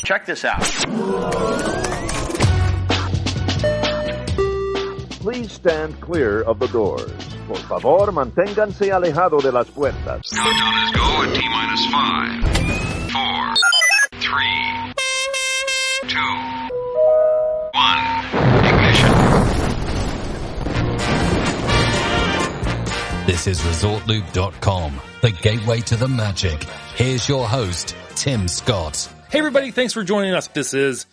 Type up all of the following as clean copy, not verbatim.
Check this out. Please stand clear of the doors. Por favor, manténganse alejado de las puertas. Countdown is go at T-minus 5, 4, 3, 2, 1. Ignition. This is ResortLoop.com, the gateway to the magic. Here's your host, Tim Scott. Hey everybody, thanks for joining us. This is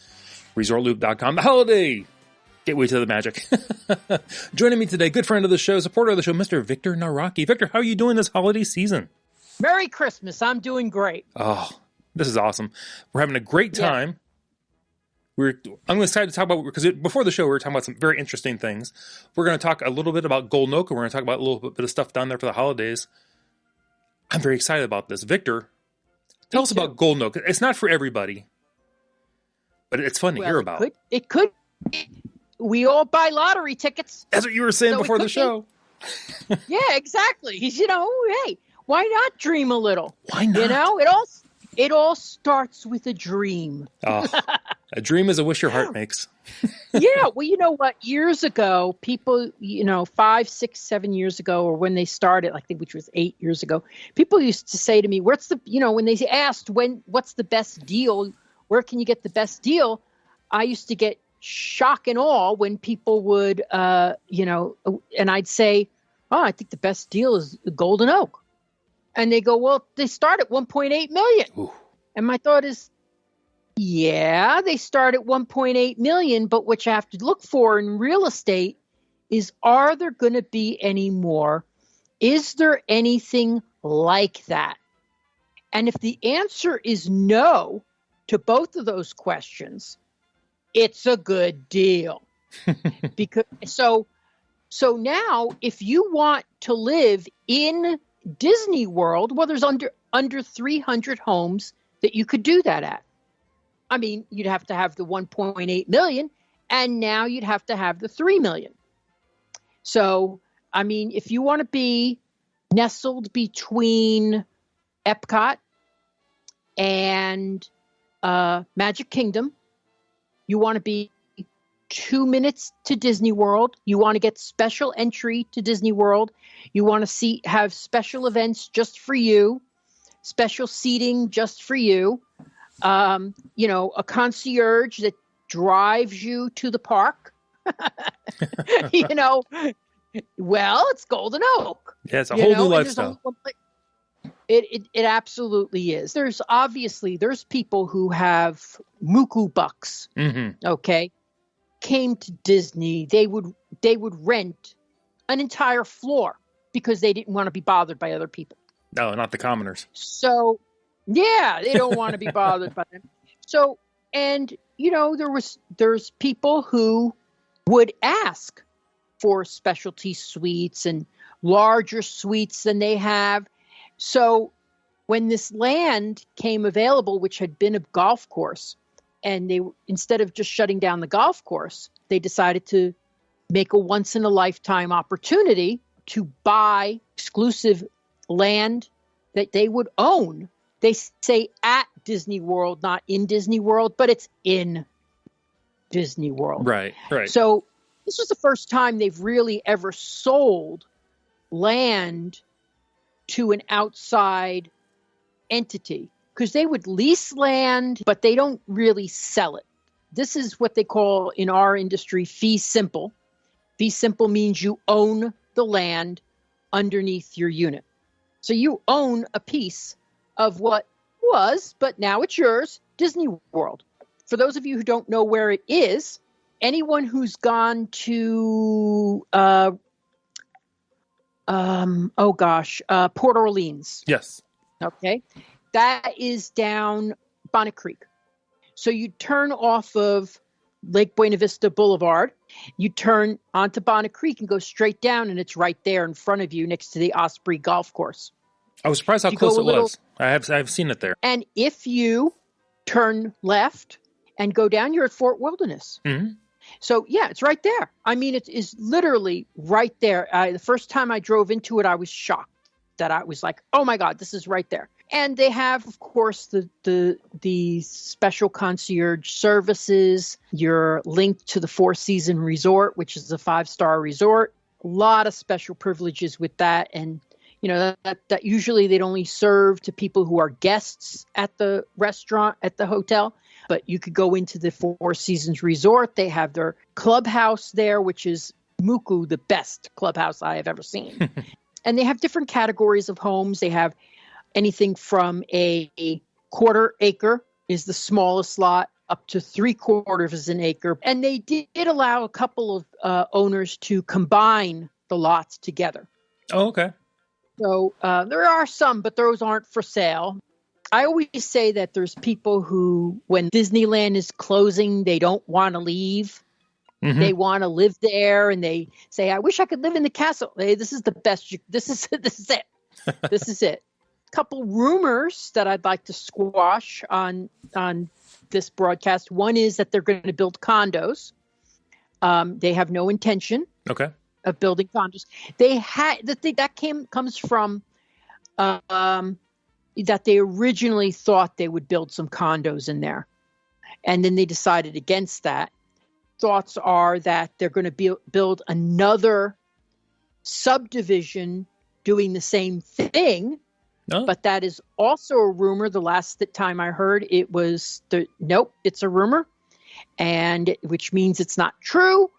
ResortLoop.com, the holiday gateway to the magic. Joining me today, good friend of the show, supporter of the show, Mr. Victor Nawrocki. Victor, how are you doing this holiday season? Merry Christmas. I'm doing great. Oh, this is awesome. We're having a great time. Yeah. I'm excited to talk about, because before the show, we were talking about some very interesting things. We're going to talk a little bit about Golden Oak, and we're going to talk about a little bit of stuff down there for the holidays. I'm very excited about this. Victor, tell us about Golden Oak. It's not for everybody, but it's fun to hear about. It could. We all buy lottery tickets. That's what you were saying before the show. Yeah, exactly. You know, hey, why not dream a little? Why not? You know, it all starts with a dream. Oh, a dream is a wish your heart makes. Yeah, well, you know what? Years ago, people, 5, 6, 7 years ago, or when they started, I think, which was 8 years ago, people used to say to me, when they asked what's the best deal, where can you get the best deal? I used to get shock and awe when people would, and I'd say, oh, I think the best deal is Golden Oak. And they go, well, they start at $1.8 million. Ooh. And my thought is, yeah, they start at $1.8 million, but what you have to look for in real estate is, are there going to be any more? Is there anything like that? And if the answer is no to both of those questions, it's a good deal. Because so now if you want to live in Disney World, well, there's under 300 homes that you could do that at. I mean, you'd have to have the 1.8 million, and now you'd have to have the 3 million. So, I mean, if you want to be nestled between Epcot and Magic Kingdom, you want to be 2 minutes to Disney World. You want to get special entry to Disney World. You want to have special events just for you, special seating just for you. A concierge that drives you to the park. Well, it's Golden Oak. Yeah, it's a whole new lifestyle. It absolutely is. There's people who have muku bucks. Mm-hmm. Okay, came to Disney. They would rent an entire floor because they didn't want to be bothered by other people. No, not the commoners. So, yeah, they don't want to be bothered by them. So, and there's people who would ask for specialty suites and larger suites than they have. So when this land came available, which had been a golf course, and they, instead of just shutting down the golf course, they decided to make a once-in-a-lifetime opportunity to buy exclusive land that they would own. They say at Disney World, not in Disney World, but it's in Disney World. Right. So this was the first time they've really ever sold land to an outside entity, because they would lease land, but they don't really sell it. This is what they call in our industry fee simple. Fee simple means you own the land underneath your unit. So you own a piece of what was, but now it's yours, Disney World. For those of you who don't know where it is, anyone who's gone to Port Orleans. Yes. Okay. That is down Bonnet Creek. So you turn off of Lake Buena Vista Boulevard, you turn onto Bonnet Creek and go straight down, and it's right there in front of you next to the Osprey Golf Course. I was surprised how close it was. I've seen it there. And if you turn left and go down, you're at Fort Wilderness. Mm-hmm. So, yeah, it's right there. I mean, it is literally right there. The first time I drove into it, I was shocked that I was like, oh, my God, this is right there. And they have, of course, the special concierge services. You're linked to the Four Seasons Resort, which is a 5-star resort. A lot of special privileges with that. And, that usually they'd only serve to people who are guests at the restaurant, at the hotel. But you could go into the Four Seasons Resort. They have their clubhouse there, which is Muku, the best clubhouse I have ever seen. And they have different categories of homes. They have anything from a quarter acre is the smallest lot up to 3/4 of an acre. And they did allow a couple of owners to combine the lots together. Oh, okay. So there are some, but those aren't for sale. I always say that there's people who, when Disneyland is closing, they don't want to leave. Mm-hmm. They want to live there, and they say, "I wish I could live in the castle." Hey, this is the best. This is it. This is it. Couple rumors that I'd like to squash on this broadcast. One is that they're going to build condos. They have no intention of building condos. They had comes from that they originally thought they would build some condos in there, and then they decided against that. Thoughts are that they're going to build another subdivision doing the same thing. Oh. But that is also a rumor. The last time I heard it was nope, it's a rumor, and which means it's not true.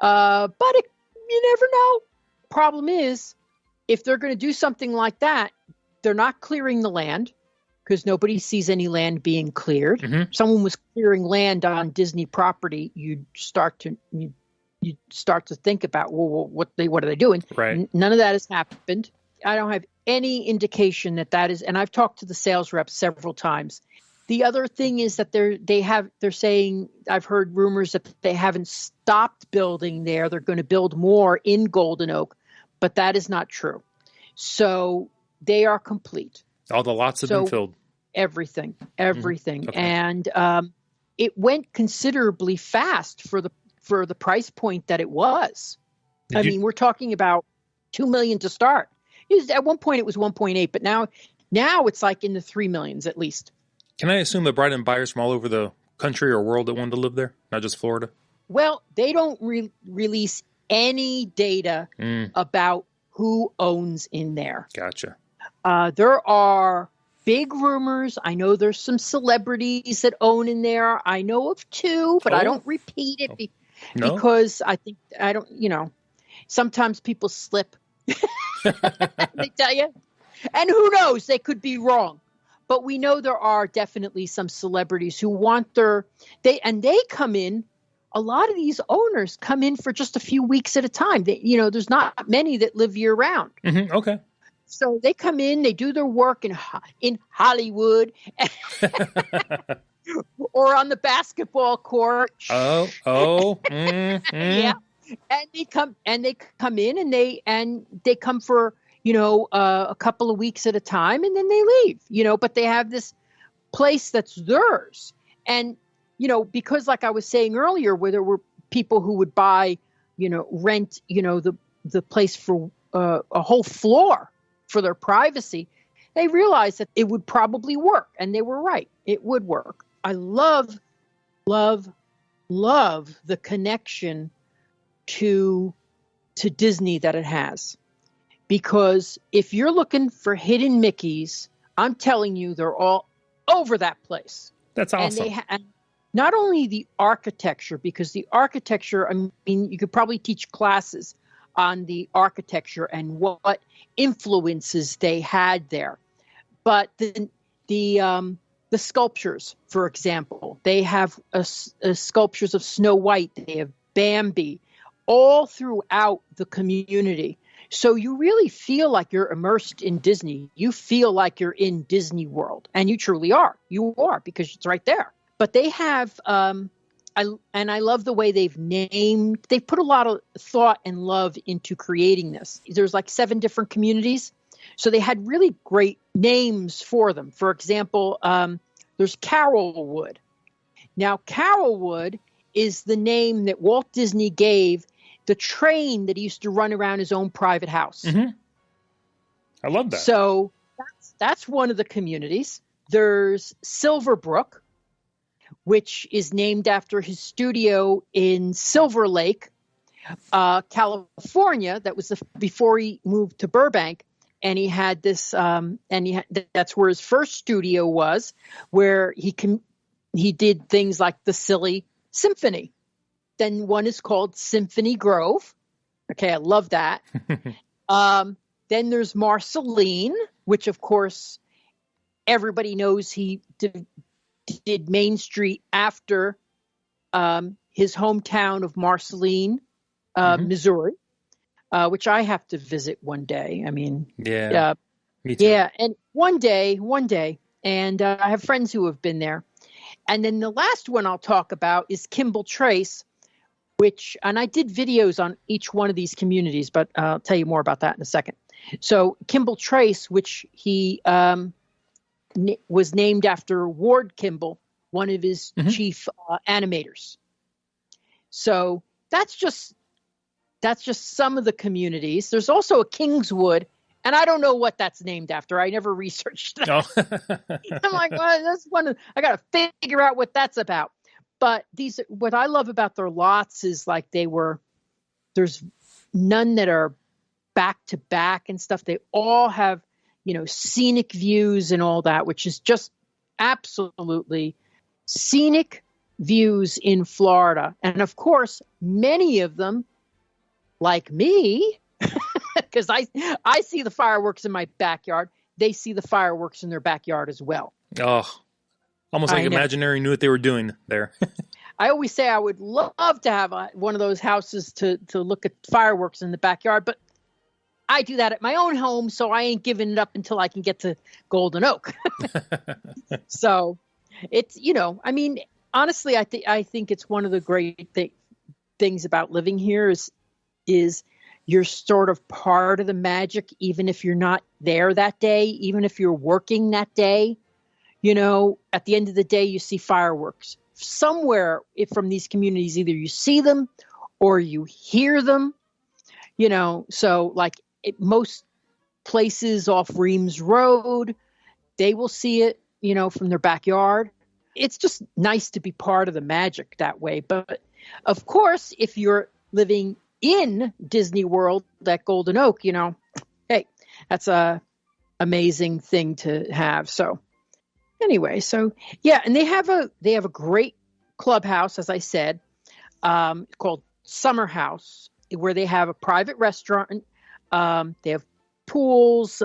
But you never know. Problem is, if they're going to do something like that, they're not clearing the land because nobody sees any land being cleared. Mm-hmm. If someone was clearing land on Disney property, you'd start to think about, well, what are they doing? Right. None of that has happened. I don't have any indication that is, and I've talked to the sales reps several times. The other thing is that they're saying, I've heard rumors that they haven't stopped building there. They're going to build more in Golden Oak, but that is not true. So they are complete. All the lots have been filled. Everything. Mm-hmm. Okay. And it went considerably fast for the price point that it was. I mean, we're talking about $2 million to start. At one point it was 1.8, but now it's like in the 3 millions at least. Can I assume they brought in buyers from all over the country or world that wanted to live there, not just Florida? Well, they don't release any data about who owns in there. Gotcha. There are big rumors. I know there's some celebrities that own in there. I know of 2, but I don't repeat it because I think sometimes people slip. They tell you, and who knows, they could be wrong, but we know there are definitely some celebrities who want they come in. A lot of these owners come in for just a few weeks at a time. There's not many that live year round. Mm-hmm. Okay. So they come in, they do their work in Hollywood or on the basketball court. Yeah. And they come in and they come for, a couple of weeks at a time, and then they leave, but they have this place that's theirs. And, because like I was saying earlier, where there were people who would buy, rent, the place for a whole floor for their privacy, they realized that it would probably work. And they were right. It would work. I love, love, love the connection to Disney that it has, because if you're looking for hidden Mickeys, I'm telling you, they're all over that place. That's awesome. And not only the architecture, because the architecture, I mean, you could probably teach classes on the architecture and what influences they had there, but the sculptures, for example, they have sculptures of Snow White, they have Bambi, all throughout the community. So you really feel like you're immersed in Disney. You feel like you're in Disney World, and you truly are. You are, because it's right there. But they have, I love the way they've put a lot of thought and love into creating this. There's like 7 different communities. So they had really great names for them. For example, there's Carolwood. Now, Carolwood is the name that Walt Disney gave the train that he used to run around his own private house. Mm-hmm. I love that. So that's one of the communities. There's Silverbrook, which is named after his studio in Silver Lake, California. That was before he moved to Burbank, and he had this, that's where his first studio was, where he did things like the Silly Symphony. Then one is called Symphony Grove. Okay, I love that. Then there's Marceline, which of course everybody knows he did Main Street after his hometown of Marceline, Missouri, which I have to visit one day. I mean, me too. Yeah, and one day, and I have friends who have been there. And then the last one I'll talk about is Kimball Trace, and I did videos on each one of these communities, but I'll tell you more about that in a second. So Kimball Trace, which he was named after Ward Kimball, one of his chief animators. So that's just some of the communities. There's also a Kingswood, and I don't know what that's named after. I never researched that. Oh. I'm like, well, that's I got to figure out what that's about. But what I love about their lots is like there's none that are back to back and stuff. They all have, scenic views and all that, which is just absolutely scenic views in Florida. And of course, many of them, like me, because I see the fireworks in my backyard, they see the fireworks in their backyard as well. Oh, almost like Imaginary knew what they were doing there. I always say I would love to have one of those houses to look at fireworks in the backyard, but I do that at my own home, so I ain't giving it up until I can get to Golden Oak. So it's, honestly, I think it's one of the great things about living here is you're sort of part of the magic, even if you're not there that day, even if you're working that day. At the end of the day, you see fireworks somewhere from these communities. Either you see them or you hear them, so like most places off Reams Road, they will see it, from their backyard. It's just nice to be part of the magic that way. But of course, if you're living in Disney World at Golden Oak, hey, that's a amazing thing to have. So anyway, and they have a great clubhouse, as I said, called Summer House, where they have a private restaurant. They have pools.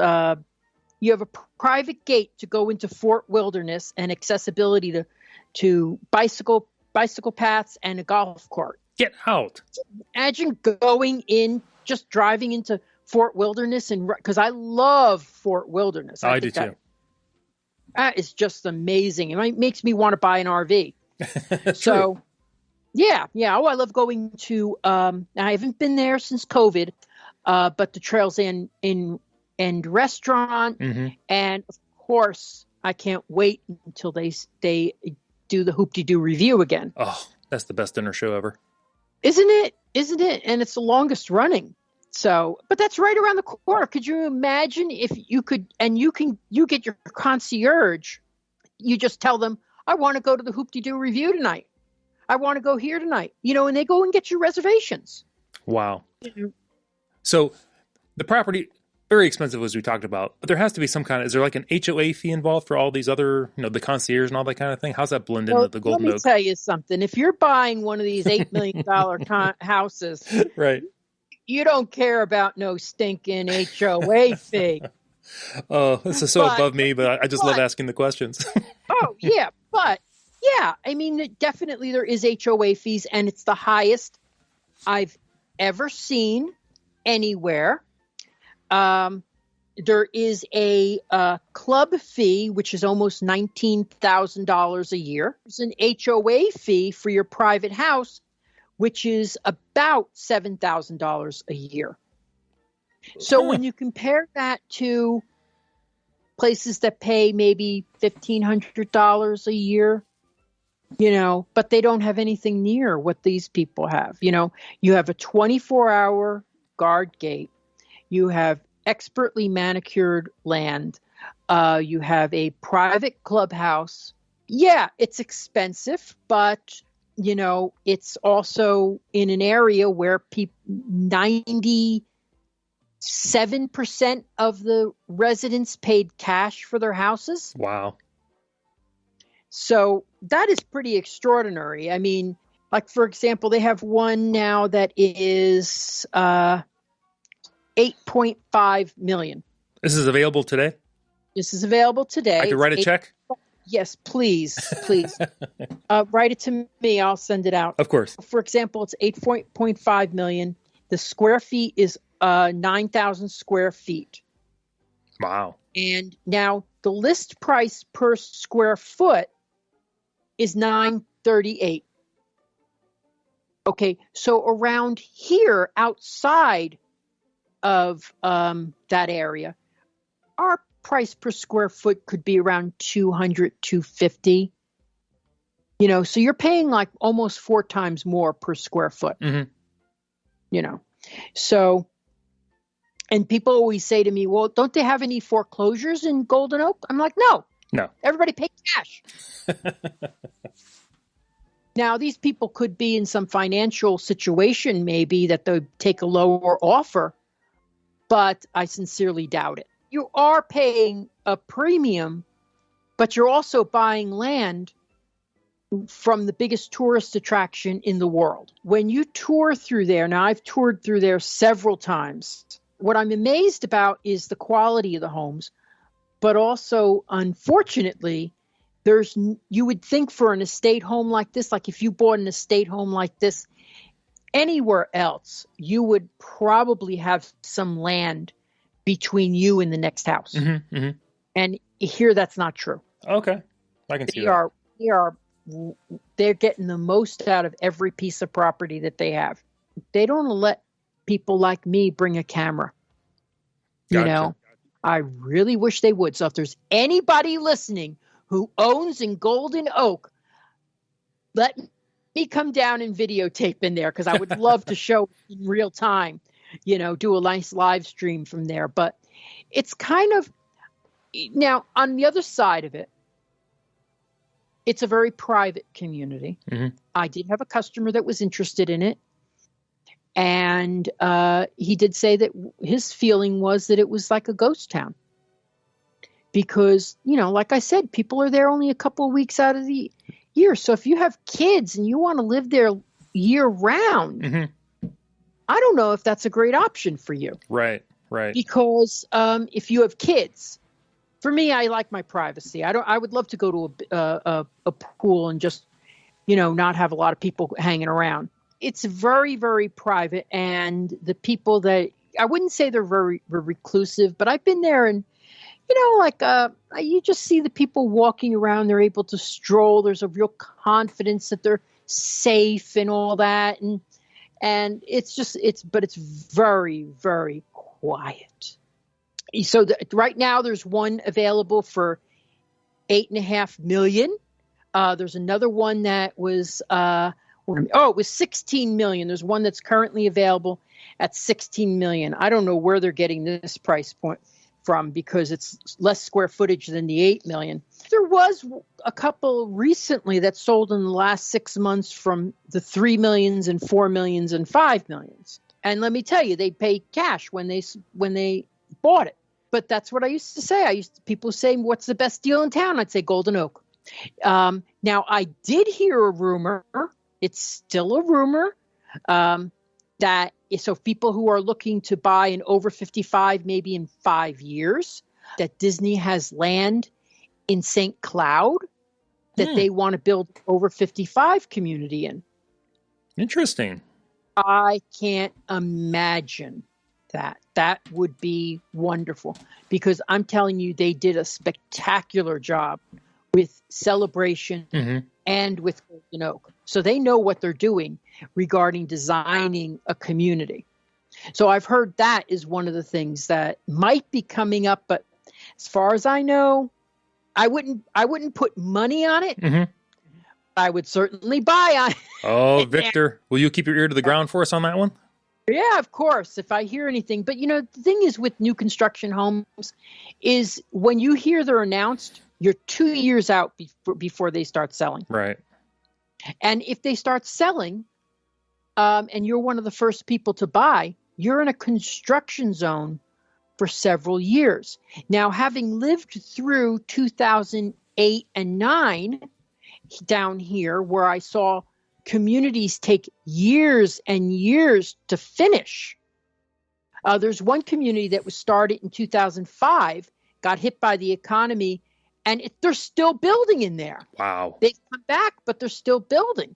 You have a private gate to go into Fort Wilderness and accessibility to bicycle paths and a golf cart. Get out. Imagine just driving into Fort Wilderness, because I love Fort Wilderness. I do too. That is just amazing. It makes me want to buy an RV. So, true. Yeah. Oh, I love going to. I haven't been there since COVID, but the Trails End restaurant, and of course, I can't wait until they do the Hoop-de-Doo review again. Oh, that's the best dinner show ever, isn't it? And it's the longest running. So, but that's right around the corner. Could you imagine if you could, and you get your concierge, you just tell them, I want to go to the Hoop-de-Doo review tonight. I want to go here tonight, and they go and get your reservations. Wow. So the property, very expensive as we talked about, but there has to be is there like an HOA fee involved for all these other, the concierge and all that kind of thing? How's that blend into the Golden Oak? Let me tell you something. If you're buying one of these $8 million houses, right, you don't care about no stinking HOA fee. Oh, this is so above me, but I just love asking the questions. Oh, yeah. But, yeah, I mean, definitely there is HOA fees, and it's the highest I've ever seen anywhere. There is a club fee, which is almost $19,000 a year. There's an HOA fee for your private house, which is about $7,000 a year. So when you compare that to places that pay maybe $1,500 a year, but they don't have anything near what these people have. You have a 24-hour guard gate. You have expertly manicured land. You have a private clubhouse. Yeah, it's expensive, but it's also in an area where 97% of the residents paid cash for their houses. Wow. So that is pretty extraordinary. I mean, like, for example, they have one now that is $8.5 million. This is available today? This is available today. I could write a check? Yes, please. Write it to me. I'll send it out. Of course. For example, it's $8.5 million. The square feet is 9,000 square feet. Wow. And now the list price per square foot is $938. Okay, so around here, outside of that area, our price per square foot could be around $200, $250. So you're paying like almost 4 times more per square foot. Mm-hmm. So, and people always say to me, well, don't they have any foreclosures in Golden Oak? I'm like, no. Everybody pay cash. Now, these people could be in some financial situation, maybe, that they take a lower offer, but I sincerely doubt it. You are paying a premium, but you're also buying land from the biggest tourist attraction in the world. When you tour through there, now I've toured through there several times, what I'm amazed about is the quality of the homes, but also, unfortunately, you would think for an estate home like this, like if you bought an estate home like this anywhere else, you would probably have some land between you and the next house. Mm-hmm, mm-hmm. And here that's not true. Okay. I can see that. They're getting the most out of every piece of property that they have. They don't let people like me bring a camera. Gotcha. I really wish they would. So if there's anybody listening who owns in Golden Oak, let me come down and videotape in there, because I would love to show in real time, do a nice live stream from there. But it's kind of, now on the other side of it, it's a very private community. Mm-hmm. I did have a customer that was interested in it. And he did say that his feeling was that it was like a ghost town. Because, like I said, people are there only a couple of weeks out of the year. So if you have kids and you want to live there year round, mm-hmm. I don't know if that's a great option for you. Right. Because if you have kids, for me, I like my privacy. I would love to go to a pool and just, not have a lot of people hanging around. It's very, very private. And the people that, I wouldn't say they're very, very reclusive, but I've been there and, you just see the people walking around. They're able to stroll. There's a real confidence that they're safe and all that. And but it's very, very quiet. So right now there's one available for $8.5 million. There's another one that was, it was $16 million. There's one that's currently available at $16 million. I don't know where they're getting this price point from, because it's less square footage than the $8 million. There was a couple recently that sold in the last 6 months from the $3 millions and $4 millions and $5 millions. And let me tell you, they paid cash when they bought it. But that's what I used to say. People say, what's the best deal in town? I'd say Golden Oak. Now, I did hear a rumor. It's still a rumor, that so people who are looking to buy an over 55, maybe in 5 years, that Disney has land in St. Cloud that they want to build over 55 community in. Interesting. I can't imagine that. That would be wonderful, because I'm telling you, they did a spectacular job with Celebration mm-hmm. and with Golden Oak. So they know what they're doing regarding designing a community. So I've heard that is one of the things that might be coming up, but as far as I know, I wouldn't put money on it. Mm-hmm. I would certainly buy on it. Oh, Victor, will you keep your ear to the ground for us on that one? Yeah, of course, if I hear anything. But, the thing is with new construction homes is when you hear they're announced, you're 2 years out before they start selling. Right. And if they start selling, and you're one of the first people to buy, you're in a construction zone for several years. Now, having lived through 2008 and 9 down here, where I saw communities take years and years to finish. There's one community that was started in 2005, got hit by the economy, and they're still building in there. Wow. They've come back, but they're still building.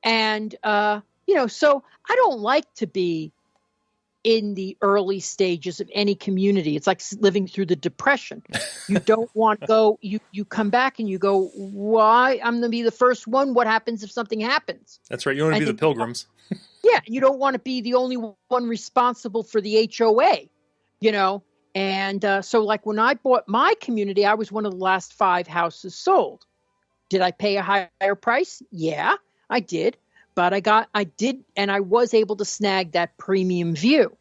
And, so I don't like to be in the early stages of any community. It's like living through the Depression. You don't want to go, you come back and you go, why? I'm going to be the first one. What happens if something happens? That's right. You want to be the pilgrims. Yeah. You don't want to be the only one responsible for the HOA, And so like when I bought my community, I was one of the last 5 houses sold. Did I pay a higher price? Yeah, I did. But I was able to snag that premium view.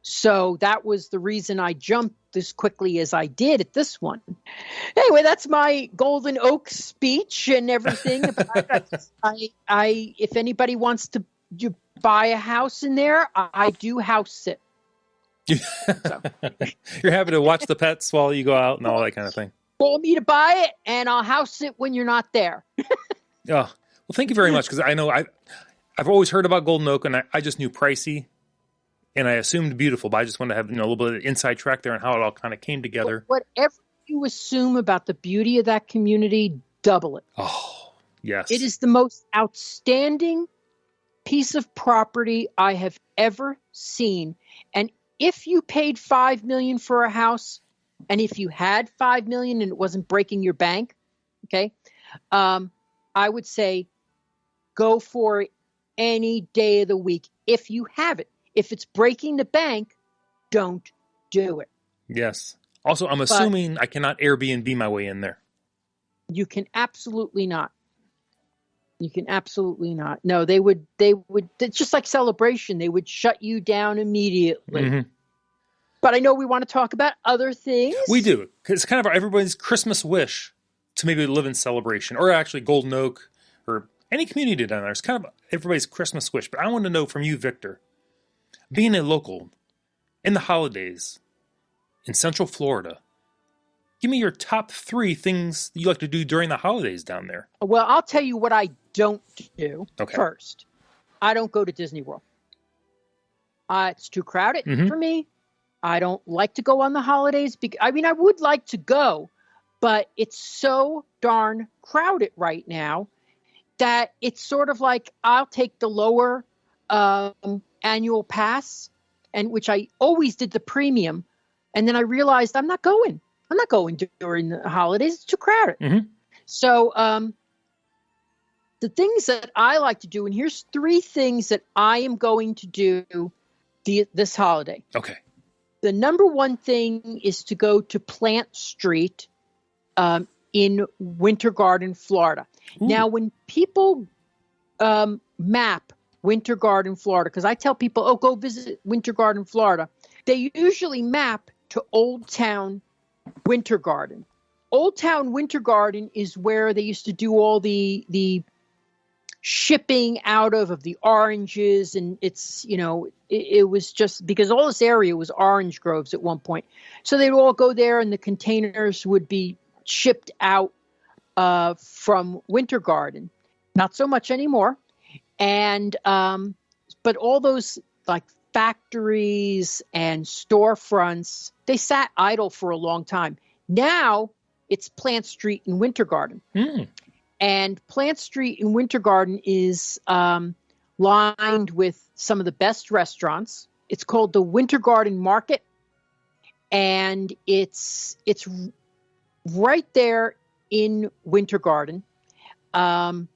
So that was the reason I jumped as quickly as I did at this one. Anyway, that's my Golden Oak speech and everything. If anybody wants to buy a house in there, I do house sit. So. You're happy to watch the pets while you go out and all that kind of thing. Call me to buy it, and I'll house it when you're not there. Oh. Well, thank you very much, because I know I've always heard about Golden Oak, and I just knew pricey, and I assumed beautiful, but I just wanted to have a little bit of inside track there on how it all kind of came together. Whatever you assume about the beauty of that community, double it. Oh, yes. It is the most outstanding piece of property I have ever seen. And if you paid $5 million for a house, and if you had $5 million and it wasn't breaking your bank, okay, I would say go for it any day of the week if you have it. If it's breaking the bank, don't do it. Yes. Also, I'm assuming I cannot Airbnb my way in there. You can absolutely not. You can absolutely not. No, they would, it's just like Celebration. They would shut you down immediately. Mm-hmm. But I know we want to talk about other things. We do. Because it's kind of everybody's Christmas wish to maybe live in Celebration, or actually Golden Oak, or any community down there. It's kind of everybody's Christmas wish. But I want to know from you, Victor, being a local in the holidays in Central Florida, give me your top 3 things you like to do during the holidays down there. Well, I'll tell you what I don't do first. I don't go to Disney World. It's too crowded for me. I don't like to go on the holidays. I would like to go, but it's so darn crowded right now that it's sort of like I'll take the lower annual pass, and which I always did the premium, and then I realized I'm not going during the holidays. It's too crowded. Mm-hmm. So the things that I like to do, and here's 3 things that I am going to do this holiday. Okay. The number one thing is to go to Plant Street in Winter Garden, Florida. Ooh. Now, when people map Winter Garden, Florida, because I tell people, go visit Winter Garden, Florida, they usually map to Old Town Winter Garden. Old Town Winter Garden is where they used to do all the shipping out of the oranges, and it's, it was just because all this area was orange groves at one point. So they'd all go there, and the containers would be shipped out from Winter Garden. Not so much anymore. And but all those like factories and storefronts, they sat idle for a long time. Now it's Plant Street in Winter Garden. Mm. And Plant Street in Winter Garden is lined with some of the best restaurants. It's called the Winter Garden Market, and it's right there in Winter Garden, and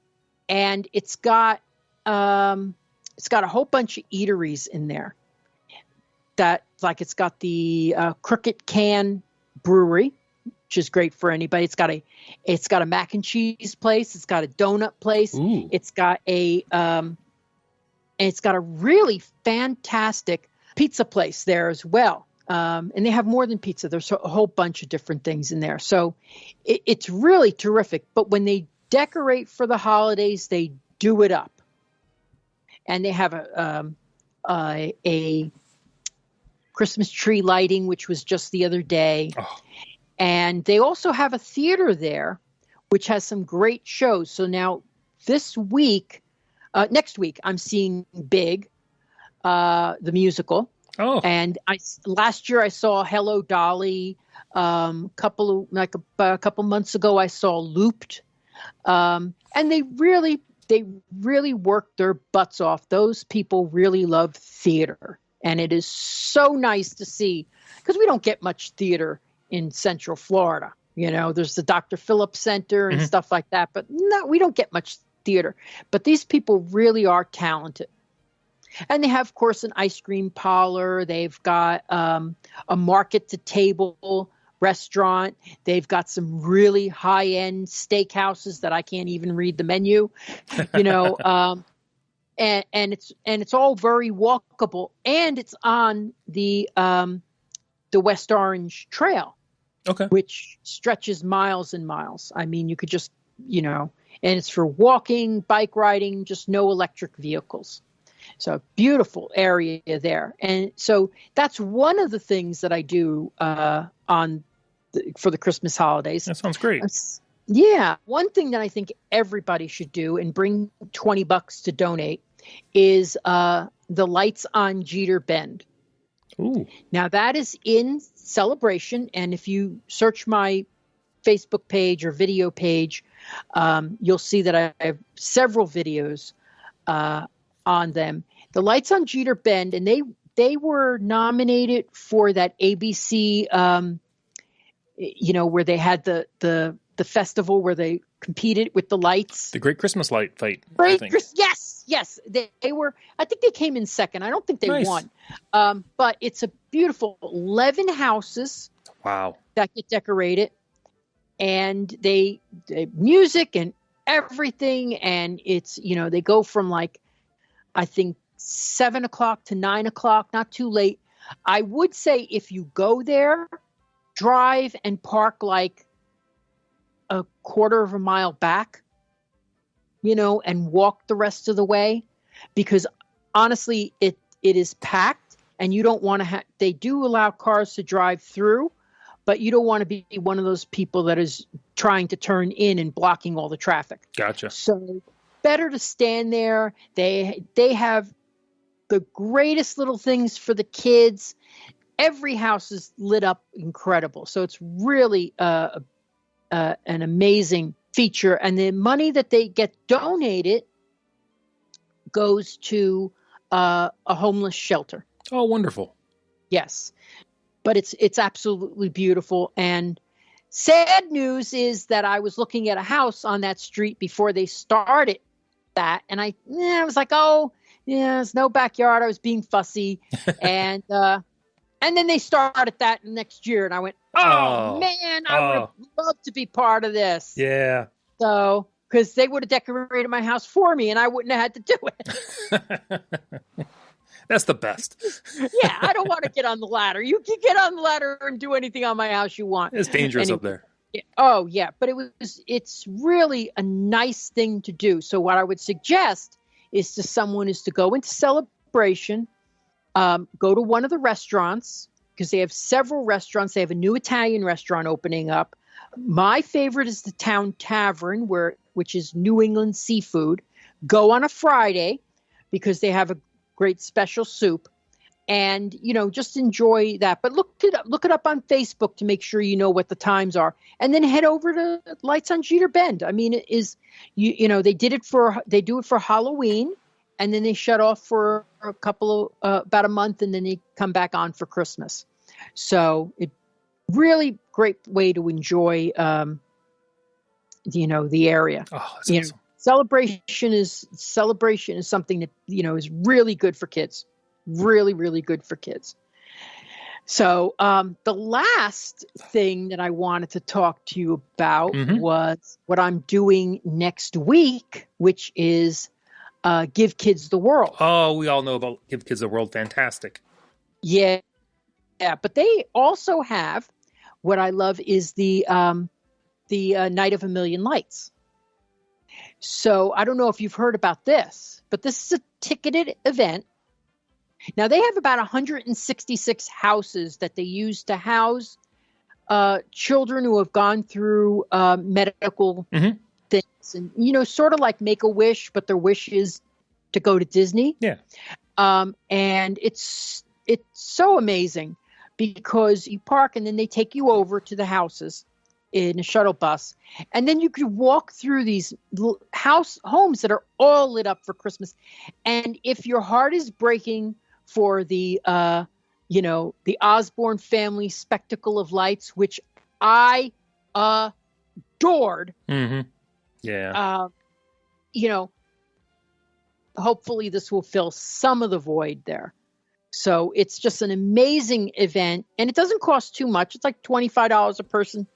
it's got a whole bunch of eateries in there. That it's got the Crooked Can Brewery, which is great for anybody. It's got a mac and cheese place. It's got a donut place. Ooh. It's got an And it's got a really fantastic pizza place there as well. And they have more than pizza. There's a whole bunch of different things in there. So it's really terrific. But when they decorate for the holidays, they do it up. And they have a Christmas tree lighting, which was just the other day. Oh. And they also have a theater there, which has some great shows. So now next week, I'm seeing Big, the musical. Oh. And last year I saw Hello Dolly. A couple months ago I saw Looped. And they really work their butts off. Those people really love theater. And it is so nice to see, because we don't get much theater in Central Florida. There's the Dr. Phillips Center and stuff like that, but no, we don't get much theater. But these people really are talented. And they have, of course, an ice cream parlor. They've got a market-to-table restaurant. They've got some really high-end steakhouses that I can't even read the menu, and it's all very walkable. And it's on the West Orange Trail, okay, which stretches miles and miles. I mean, you could just, and it's for walking, bike riding, just no electric vehicles. So beautiful area there. And so that's one of the things that I do for the Christmas holidays. That sounds great. Yeah. One thing that I think everybody should do and bring $20 to donate is the Lights on Jeter Bend. Ooh. Now that is in Celebration. And if you search my Facebook page or video page, you'll see that I have several videos on them. The Lights on Jeter Bend, and they were nominated for that ABC, where they had the festival where they competed with the lights. The Great Christmas Light Fight. Yes. They were. I think they came in second. I don't think they won. But it's a beautiful 11 houses. Wow. That get decorated, and they music and everything, and it's they go from like, I think 7 o'clock to 9 o'clock, not too late. I would say if you go there, drive and park like a quarter of a mile back, and walk the rest of the way, because honestly, it is packed, and you don't want to have, they do allow cars to drive through, but you don't want to be one of those people that is trying to turn in and blocking all the traffic. Gotcha. So better to stand there. They have the greatest little things for the kids. Every house is lit up incredible. So it's really an amazing feature. And the money that they get donated goes to a homeless shelter. Oh, wonderful. Yes. But it's absolutely beautiful. And sad news is that I was looking at a house on that street before they started that, and I was like, oh yeah, there's no backyard. I was being fussy, and then they started that next year, and I went, oh man, I would have loved to be part of this. Yeah. So because they would have decorated my house for me, and I wouldn't have had to do it. That's the best. Yeah, I don't want to get on the ladder. You can get on the ladder and do anything on my house you want. It's dangerous up there. Oh, yeah. But it's really a nice thing to do. So what I would suggest is to go into Celebration, go to one of the restaurants, because they have several restaurants. They have a new Italian restaurant opening up. My favorite is the Town Tavern, which is New England seafood. Go on a Friday because they have a great special soup. And, just enjoy that. But look it up on Facebook to make sure you know what the times are. And then head over to Lights on Jeter Bend. I mean, it is, they do it for Halloween, and then they shut off for about a month, and then they come back on for Christmas. So it really great way to enjoy, the area. Oh, that's awesome. Celebration is something that, is really good for kids. Really, really good for kids. So the last thing that I wanted to talk to you about was what I'm doing next week, which is Give Kids the World. Oh, we all know about Give Kids the World. Fantastic. Yeah. But they also have what I love is the Night of a Million Lights. So I don't know if you've heard about this, but this is a ticketed event. Now they have about 166 houses that they use to house children who have gone through medical things, and sort of like Make-A-Wish, but their wish is to go to Disney. Yeah. And it's so amazing because you park and then they take you over to the houses in a shuttle bus, and then you could walk through these homes that are all lit up for Christmas. And if your heart is breaking for the Osborne family spectacle of lights, which I adored. Mm-hmm. Yeah. Hopefully this will fill some of the void there. So it's just an amazing event, and it doesn't cost too much. It's like $25 a person.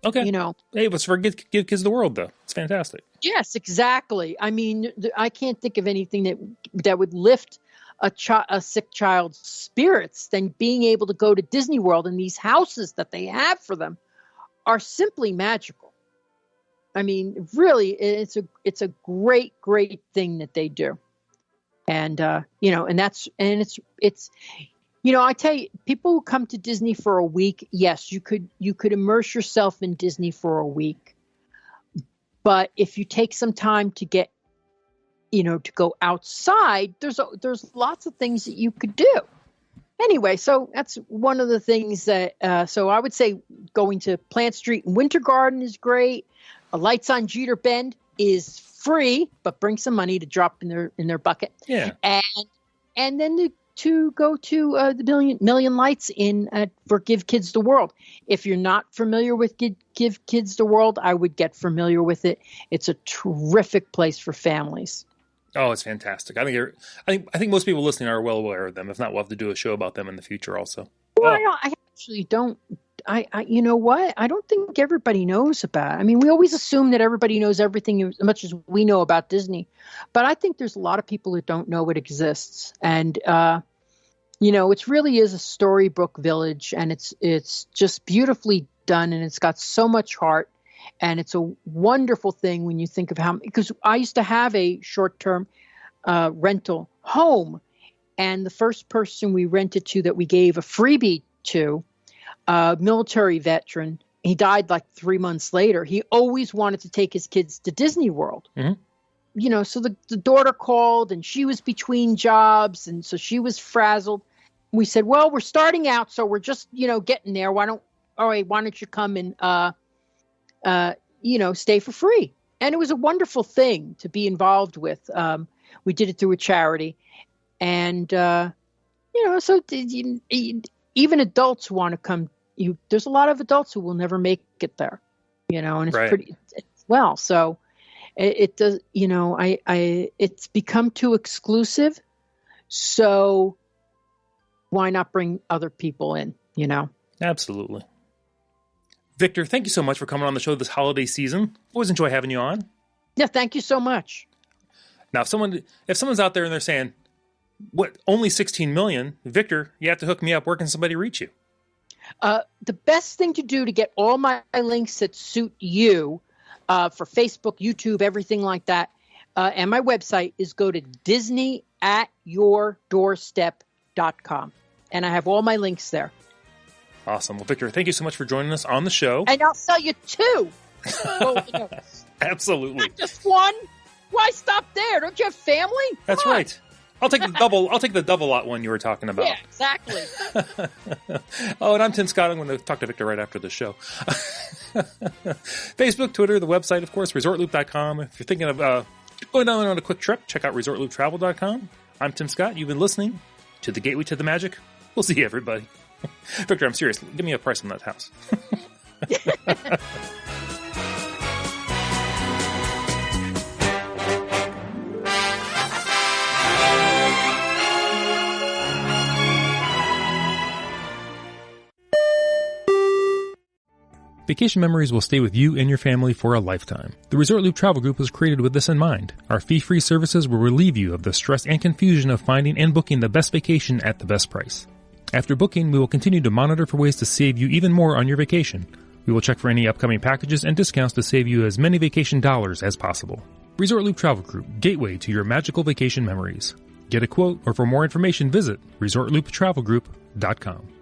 Okay. Hey, but for Give Kids the World, though. It's fantastic. Yes, exactly. I mean, I can't think of anything that would lift a sick child's spirits than being able to go to Disney World, and these houses that they have for them are simply magical. I mean, really, it's a great, great thing that they do. And, I tell you, people who come to Disney for a week, yes, you could immerse yourself in Disney for a week. But if you take some time to get, to go outside, there's lots of things that you could do. Anyway, so that's one of the things that, so I would say going to Plant Street and Winter Garden is great. Lights on Jeter Bend is free, but bring some money to drop in their bucket. Yeah. And then to go to the Million Lights for Give Kids the World. If you're not familiar with Give Kids the World, I would get familiar with it. It's a terrific place for families. Oh, it's fantastic. I think most people listening are well aware of them. If not, we'll have to do a show about them in the future also. Well, I actually don't. You know what? I don't think everybody knows about it. I mean, we always assume that everybody knows everything as much as we know about Disney, but I think there's a lot of people who don't know it exists. And it really is a storybook village, and it's just beautifully done, and it's got so much heart, and it's a wonderful thing when you think of because I used to have a short-term rental home, and the first person we rented to that we gave a freebie to, military veteran, he died like 3 months later. He always wanted to take his kids to Disney World. Mm-hmm. So the daughter called, and she was between jobs, and so she was frazzled. We said, well, we're starting out, so we're just, getting there. Why don't you come and, stay for free? And it was a wonderful thing to be involved with. We did it through a charity. And, so even adults want to come. There's a lot of adults who will never make it there, and it's right. pretty well. So it does, it's become too exclusive. So why not bring other people in, Absolutely. Victor, thank you so much for coming on the show this holiday season. Always enjoy having you on. Yeah, thank you so much. Now, if someone's out there and they're saying, what, only 16 million? Victor, you have to hook me up. Where can somebody reach you? The best thing to do to get all my links that suit you for Facebook, YouTube, everything like that, and my website is go to DisneyAtYourDoorstep.com. And I have all my links there. Awesome. Well, Victor, thank you so much for joining us on the show. And I'll sell you 2 golden notes. Absolutely. Not just 1. Why stop there? Don't you have family? That's right. I'll take the double lot one you were talking about. Yeah, exactly. Oh, and I'm Tim Scott. I'm going to talk to Victor right after the show. Facebook, Twitter, the website, of course, ResortLoop.com. If you're thinking of going down there on a quick trip, check out ResortLoopTravel.com. I'm Tim Scott. You've been listening to The Gateway to the Magic. We'll see you, everybody. Victor, I'm serious. Give me a price on that house. Vacation memories will stay with you and your family for a lifetime. The Resort Loop Travel Group was created with this in mind. Our fee-free services will relieve you of the stress and confusion of finding and booking the best vacation at the best price. After booking, we will continue to monitor for ways to save you even more on your vacation. We will check for any upcoming packages and discounts to save you as many vacation dollars as possible. Resort Loop Travel Group, gateway to your magical vacation memories. Get a quote, or for more information, visit ResortLoop.com.